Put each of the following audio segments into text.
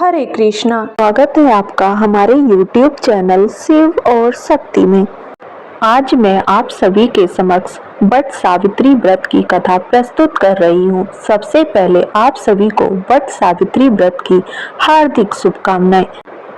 हरे कृष्णा। स्वागत है आपका हमारे YouTube चैनल शिव और शक्ति में। आज मैं आप सभी के समक्ष वट सावित्री व्रत की कथा प्रस्तुत कर रही हूँ। सबसे पहले आप सभी को वट सावित्री व्रत की हार्दिक शुभकामनाएं।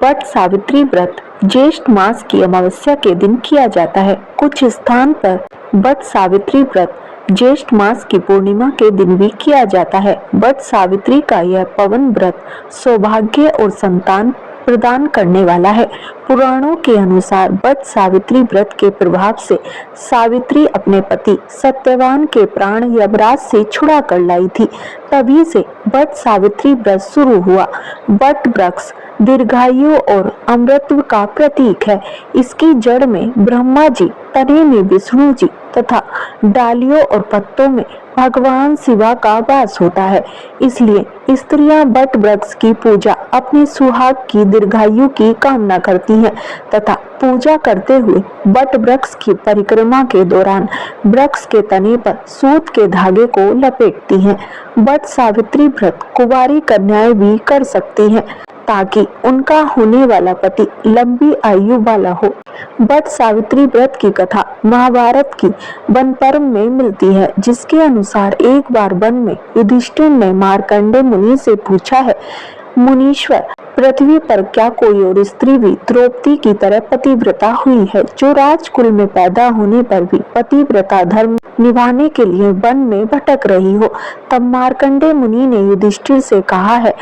वट सावित्री व्रत ज्येष्ठ मास की अमावस्या के दिन किया जाता है। कुछ स्थान पर वट सावित्री व्रत ज्येष्ठ मास की पूर्णिमा के दिन भी किया जाता है। वट सावित्री का यह पवन व्रत सौभाग्य और संतान प्रदान करने वाला है। पुराणों के अनुसार वट सावित्री व्रत के प्रभाव से सावित्री अपने पति सत्यवान के प्राण यमराज से छुड़ा कर लाई थी। तभी से वट सावित्री व्रत शुरू हुआ। वट वृक्ष दीर्घायु और अमृतत्व का प्रतीक है। इसकी जड़ में ब्रह्मा जी, तने में विष्णु जी तथा डालियों और पत्तों में भगवान शिवा का वास होता है। इसलिए स्त्रियां वट वृक्ष की पूजा अपने सुहाग की दीर्घायु की कामना करती हैं तथा पूजा करते हुए वट वृक्ष की परिक्रमा के दौरान वृक्ष के तने पर सूत के धागे को लपेटती हैं। वट सावित्री व्रत कुंवारी कन्याएं भी कर सकती हैं ताकि उनका होने वाला पति लंबी आयु वाला हो। वट सावित्री व्रत की कथा महाभारत की वन पर्व में मिलती है, जिसके अनुसार एक बार वन में युधिष्ठिर ने मार्कंडेय मुनि से पूछा है, मुनीश्वर, पृथ्वी पर क्या कोई और स्त्री भी द्रौपदी की तरह पतिव्रता हुई है, जो राजकुल में पैदा होने पर भी पतिव्रता धर्म निभाने के लिए वन में भटक रही हो? तब मार्कंडेय मुनि ने युधिष्ठिर से कहा है,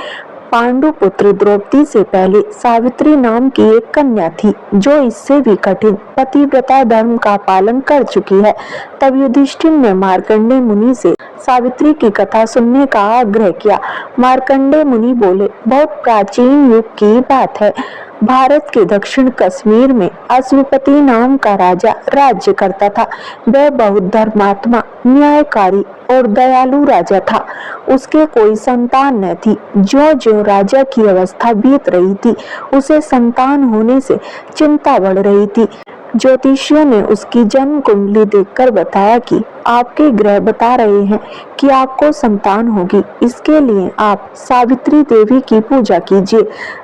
पांडुपुत्र द्रौपदी से पहले सावित्री नाम की एक कन्या थी, जो इससे भी कठिन पतिव्रता धर्म का पालन कर चुकी है। तब युधिष्ठिर ने मार्कंडेय मुनि से सावित्री की कथा सुनने का आग्रह किया। मार्कंडेय मुनि बोले, बहुत प्राचीन युग की बात है। भारत के दक्षिण कश्मीर में अश्वपति नाम का राजा राज्य करता था। वह बहुत धर्मात्मा, न्यायकारी और दयालु राजा था। उसके कोई संतान न थी। जो जो राजा की अवस्था बीत रही थी, उसे संतान होने से चिंता बढ़ रही थी। ज्योतिषियों ने उसकी जन्म कुंडली देखकर बताया कि आपके ग्रह बता रहे हैं कि आपको संतान होगी। इसके लिए आप सावित्री देवी की पूजा कीजिए।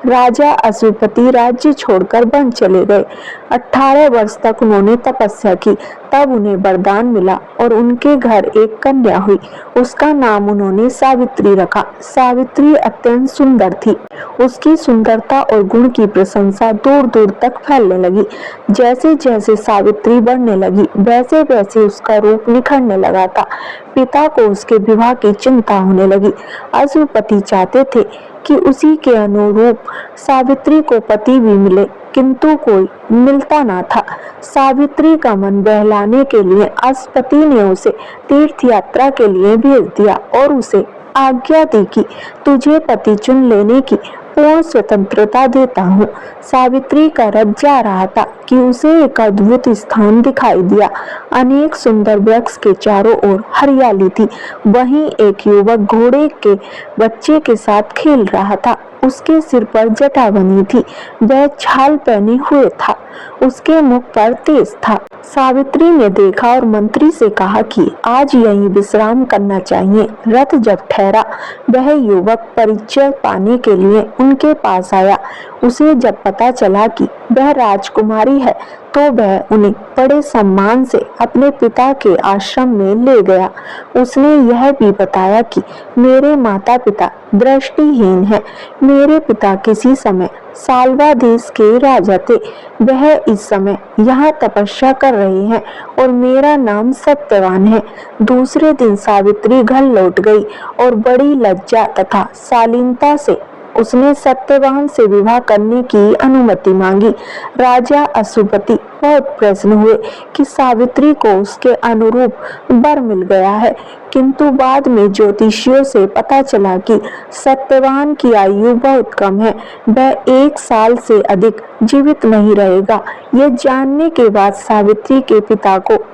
राजा अश्वपति राज्य छोड़कर वन चले गए। 18 वर्ष तक उन्होंने तपस्या की। तब उन्हें वरदान मिला और उनके घर एक कन्या हुई। उसका नाम उन्होंने सावित्री रखा। सावित्री अत्यंत सुंदर थी। उसकी सुंदरता और गुण की प्रशंसा दूर दूर तक फैलने लगी। जैसे जैसे सावित्री बढ़ने लगी, वैसे वैसे उसका रूप निखरने लगा था। पिता को उसके विवाह की चिंता होने लगी। अश्वपति चाहते थे कि उसी के अनुरूप सावित्री को पति भी मिले, किंतु कोई मिलता ना था। सावित्री का मन बहलाने के लिए अश्वपति ने उसे तीर्थ यात्रा के लिए भेज दिया और उसे आज्ञा दी कि तुझे पति चुन लेने की पूर्ण स्वतंत्रता देता हूँ। सावित्री का रथ जा रहा था कि उसे एक अद्भुत स्थान दिखाई दिया। अनेक सुंदर वृक्ष के चारों ओर हरियाली थी। वहीं एक युवक घोड़े के बच्चे के साथ खेल रहा था। उसके सिर पर जटा बनी थी। वह छाल पहने हुए था। उसके मुख पर तेज था। सावित्री ने देखा और मंत्री से कहा कि आज यहीं विश्राम करना चाहिए। रथ जब ठहरा, वह युवक परिचय पाने के लिए उनके पास आया। उसे जब पता चला कि वह राजकुमारी है, तो वह उन्हें बड़े सम्मान से अपने पिता के आश्रम में ले गया। उसने यह भी बताया कि मेरे माता पिता दृष्टिहीन हैं। मेरे पिता किसी समय साल्वा देश के राजा थे। वह इस समय यहाँ तपस्या कर रहे हैं और मेरा नाम सत्यवान है। दूसरे दिन सावित्री घर लौट गई और बड़ी लज्जा तथा शालीनता से उसने सत्यवान से विवाह करने की अनुमति मांगी। राजा अश्वपति बहुत प्रसन्न हुए कि सावित्री को उसके अनुरूप वर मिल गया है, किंतु बाद में ज्योतिषियों से पता चला कि सत्यवान की आयु बहुत कम है। वह 1 साल से अधिक जीवित नहीं रहेगा। ये जानने के बाद सावित्री के पिता को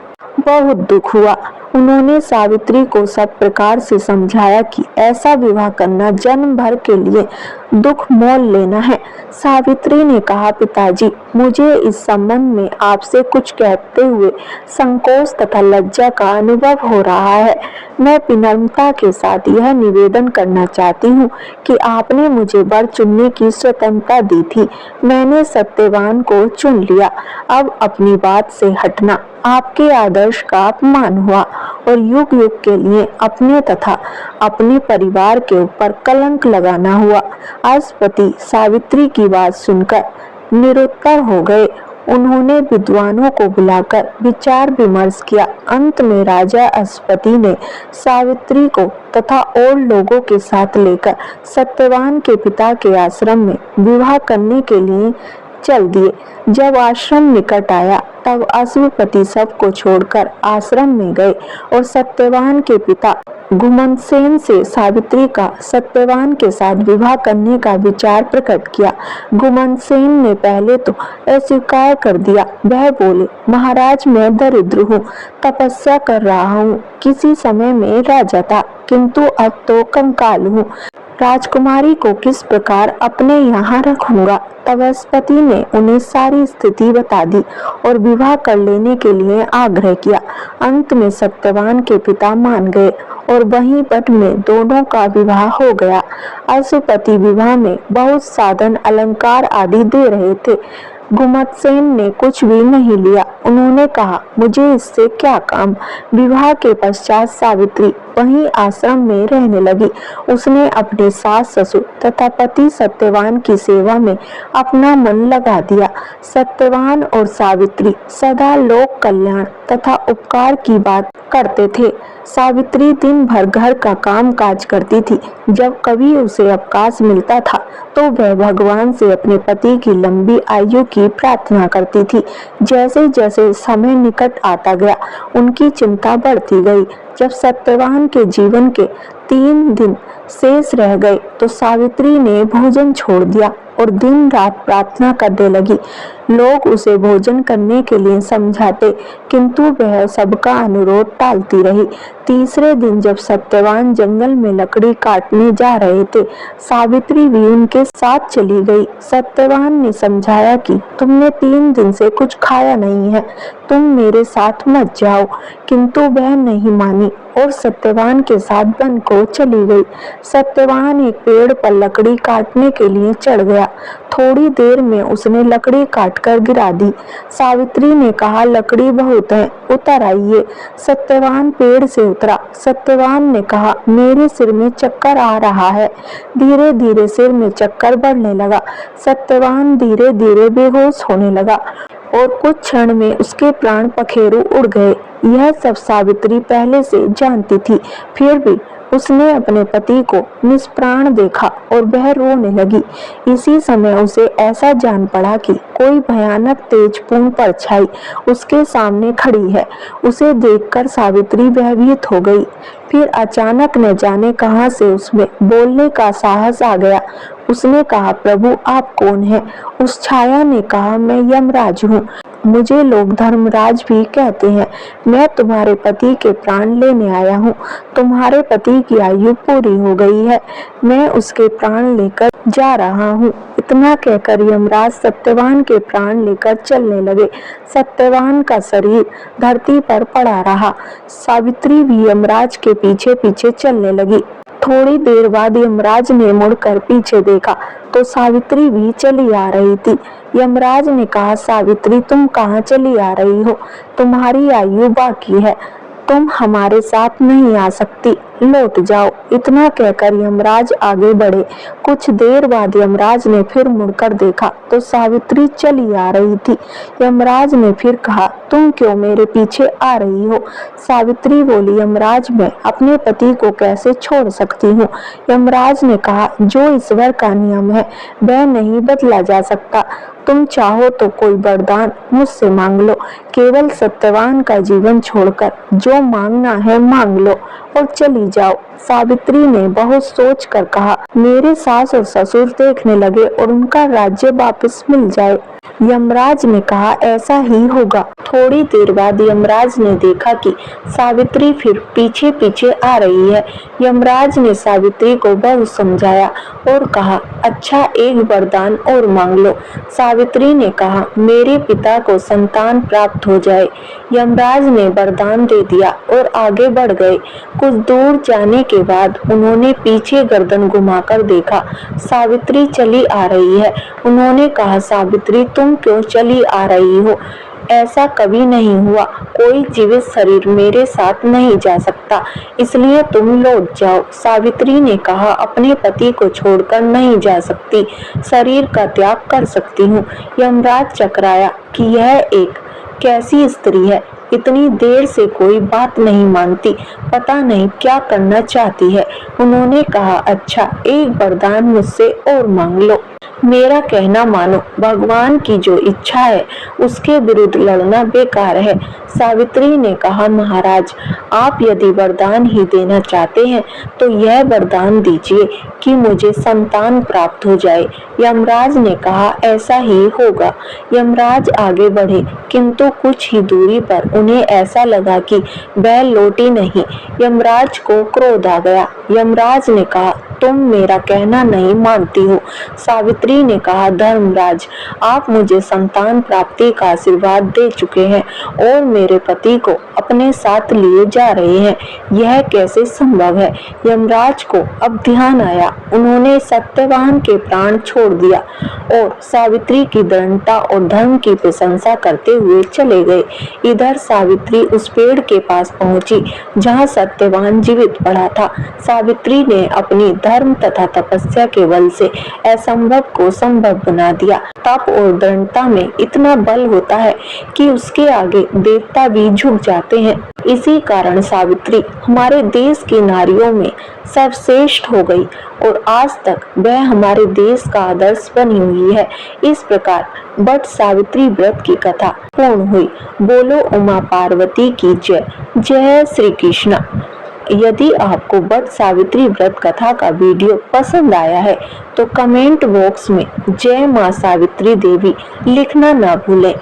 बहुत दुख हुआ। उन्होंने सावित्री को सब प्रकार से समझाया कि ऐसा विवाह करना जन्म भर के लिए दुख मोल लेना है। सावित्री ने कहा, पिताजी, मुझे इस संबंध में आपसे कुछ कहते हुए संकोच तथा लज्जा का अनुभव हो रहा है। मैं विनम्रता के साथ यह निवेदन करना चाहती हूँ कि आपने मुझे वर चुनने की स्वतंत्रता दी थी। मैंने सत्यवान को चुन लिया। अब अपनी बात से हटना आपके आदर्श का अपमान हुआ और युग युग के लिए अपने तथा अपने परिवार के ऊपर कलंक लगाना हुआ। अश्वपति सावित्री की बात सुनकर निरुत्तर हो गए। उन्होंने विद्वानों को बुलाकर विचार विमर्श किया। अंत में राजा अश्वपति ने सावित्री को तथा और लोगों के साथ लेकर सत्यवान के पिता के आश्रम में विवाह करने के लिए चल दिए। जब आश्रम निकट आया तब अश्वपति सबको छोड़कर आश्रम में गए और सत्यवान के पिता गुमनसेन से सावित्री का सत्यवान के साथ विवाह करने का विचार प्रकट किया। गुमनसेन ने पहले तो अस्वीकार कर दिया। वह बोले, महाराज, मैं दरिद्र हूँ, तपस्या कर रहा हूँ। किसी समय में राजा था, किंतु अब तो कंकाल हूँ। राजकुमारी को किस प्रकार अपने यहाँ रखूंगा। तब अश्वपति ने उन्हें सारी स्थिति बता दी और विवाह कर लेने के लिए आग्रह किया। अंत में सत्यवान के पिता मान गए और वहीं पर में दोनों का विवाह हो गया। अश्वपति विवाह में बहुत साधन अलंकार आदि दे रहे थे। गुमनसेन ने कुछ भी नहीं लिया। उन्होंने कहा, मुझे इससे क्या काम। विवाह के पश्चात सावित्री वहीं आश्रम में रहने लगी। उसने अपने सास ससुर तथा पति सत्यवान की सेवा में अपना मन लगा दिया। सत्यवान और सावित्री सदा लोक कल्याण तथा उपकार की बात करते थे। सावित्री दिन भर घर का काम काज करती थी। जब कभी उसे अवकाश मिलता था तो वह भगवान से अपने पति की लंबी आयु की प्रार्थना करती थी। जैसे जैसे समय निकट आता गया उनकी चिंता बढ़ती गई। जब सत्यवान के जीवन के 3 दिन शेष रह गए तो सावित्री ने भोजन छोड़ दिया और दिन रात प्रार्थना करने लगी। लोग उसे भोजन करने के लिए समझाते, किंतु वह सबका अनुरोध टालती रही। तीसरे दिन जब सत्यवान जंगल में लकड़ी काटने जा रहे थे, सावित्री भी उनके साथ चली गई। सत्यवान ने समझाया कि तुमने 3 दिन से कुछ खाया नहीं है, तुम मेरे साथ मत जाओ, किंतु वह नहीं मानी और सत्यवान के साथ वन को चली गई। सत्यवान एक पेड़ पर लकड़ी काटने के लिए चढ़ गया। थोड़ी देर में उसने लकड़ी काटकर गिरा दी। सावित्री ने कहा, लकड़ी बहुत है, उतर आइए। सत्यवान पेड़ से उतरा। सत्यवान ने कहा, मेरे सिर में चक्कर आ रहा है। धीरे धीरे सिर में चक्कर बढ़ने लगा। सत्यवान धीरे धीरे बेहोश होने लगा और कुछ क्षण में उसके प्राण पखेरु उड़ गए। यह सब सावित्री पहले से जानती थी, फिर भी उसने अपने पति को निष्प्राण देखा और वह रोने लगी। इसी समय उसे ऐसा जान पड़ा कि कोई भयानक तेजपूर्ण परछाई उसके सामने खड़ी है। उसे देखकर सावित्री भयभीत हो गई। फिर अचानक न जाने कहां से उसमें बोलने का साहस आ गया। उसने कहा, प्रभु, आप कौन हैं? उस छाया ने कहा, मैं यमराज हूँ। मुझे लोग धर्मराज भी कहते हैं। मैं तुम्हारे पति के प्राण लेने आया हूँ। तुम्हारे पति की आयु पूरी हो गई है। मैं उसके प्राण लेकर जा रहा हूँ। इतना कहकर यमराज सत्यवान के प्राण लेकर चलने लगे। सत्यवान का शरीर धरती पर पड़ा रहा। सावित्री भी यमराज के पीछे पीछे चलने लगी। थोड़ी देर बाद यमराज ने मुड़कर पीछे देखा तो सावित्री भी चली आ रही थी। यमराज ने कहा, सावित्री, तुम कहाँ चली आ रही हो? तुम्हारी आयु बाकी है, तुम हमारे साथ नहीं आ सकती, लौट जाओ। इतना कहकर यमराज आगे बढ़े। कुछ देर बाद यमराज ने फिर मुड़कर देखा तो सावित्री चली आ रही थी। यमराज ने फिर कहा, तुम क्यों मेरे पीछे आ रही हो? सावित्री बोली, यमराज, मैं अपने पति को कैसे छोड़ सकती हूँ? यमराज ने कहा, जो ईश्वर का नियम है वह नहीं बदला जा सकता। तुम चाहो तो कोई वरदान मुझसे मांग लो। केवल सत्यवान का जीवन छोड़कर जो मांगना है मांग लो और चली जाओ। सावित्री ने बहुत सोच कर कहा, मेरे सास और ससुर देखने लगे और उनका राज्य वापस मिल जाए। यमराज ने कहा ऐसा ही होगा। थोड़ी देर बाद यमराज ने देखा कि सावित्री फिर पीछे पीछे आ रही है। यमराज ने सावित्री को बहुत समझाया और कहा अच्छा एक वरदान और मांग लो। सावित्री ने कहा मेरे पिता को संतान प्राप्त हो जाए। यमराज ने वरदान दे दिया और आगे बढ़ गए। कुछ दूर जाने के बाद उन्होंने पीछे गर्दन घुमाकर देखा, सावित्री चली आ रही है। उन्होंने कहा सावित्री तुम क्यों चली आ रही हो? ऐसा कभी नहीं हुआ, कोई जीवित शरीर मेरे साथ नहीं जा सकता, इसलिए तुम लौट जाओ। सावित्री ने कहा अपने पति को छोड़कर नहीं जा सकती, शरीर का त्याग कर सकती हूँ। यमराज चकराया कि यह एक कैसी स्त्री है, इतनी देर से कोई बात नहीं मानती, पता नहीं क्या करना चाहती है। उन्होंने कहा अच्छा एक वरदान मुझसे और मांग लो। मेरा कहना मानो, भगवान की जो इच्छा है उसके विरुद्ध लड़ना बेकार है। सावित्री ने कहा महाराज आप यदि वरदान ही देना चाहते हैं तो यह वरदान दीजिए कि मुझे संतान प्राप्त हो जाए। यमराज ने कहा ऐसा ही होगा। यमराज आगे बढ़े किंतु कुछ ही दूरी पर उन्हें ऐसा लगा कि बैल लौटी नहीं। यमराज को क्रोध आ गया। यमराज ने कहा तुम मेरा कहना नहीं मानती हो। सावित्री ने कहा धर्मराज आप मुझे संतान प्राप्ति का आशीर्वाद दे चुके हैं और मेरे पति को अपने साथ लिए जा रहे हैं, यह कैसे संभव है? यमराज को अब ध्यान आया। उन्होंने सत्यवान के प्राण छोड़ दिया और सावित्री की दृढ़ता और धर्म की प्रशंसा करते हुए चले गए। इधर सावित्री उस पेड़ के पास पहुंची जहां सत्यवान जीवित पड़ा था। सावित्री ने अपनी धर्म तथा तपस्या के बल से असंभव को संभव बना दिया। तप और दृढ़ता में इतना बल होता है कि उसके आगे देवता भी झुक जाते हैं। इसी कारण सावित्री हमारे देश की नारियों में सर्वश्रेष्ठ हो गई और आज तक वह हमारे देश का आदर्श बनी हुई है। इस प्रकार बट सावित्री व्रत की कथा पूर्ण हुई। बोलो उमा पार्वती की जय। जय श्री कृष्ण। यदि आपको बट सावित्री व्रत कथा का वीडियो पसंद आया है तो कमेंट बॉक्स में जय मां सावित्री देवी लिखना ना भूलें।